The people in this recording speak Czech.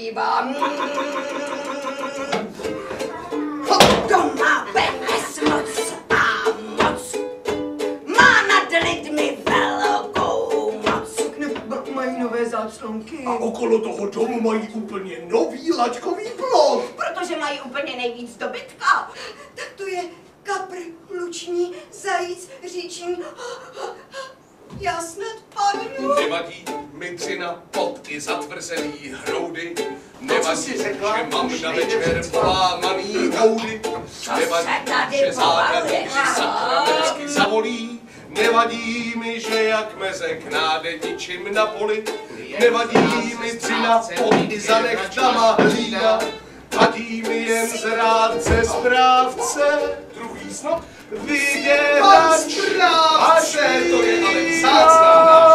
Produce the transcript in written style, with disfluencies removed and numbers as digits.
zpívá. To má peněz moc a moc. Má nad lidmi velkou moc. Mají nové záclonky. A okolo toho domu mají úplně nový laťkový plot. Protože mají úplně nejvíc dobytka. Tak to je kapr, luční, zajíc, říční. Já snad padnu. Nevadí mi dřina pod i zatvrzelý hroudy. Nevadí, že mám na večer polámaný houdy. Nevadí, že záda sakramensky zavolí. Nevadí mi, že jak mezek nádeničím na poli. Nevadí mi dřina pod i zanechtama hlína. Vadí mi jen zrádce správce. Druhý snop. Vyděrač, Pan správce! to je ale vzácná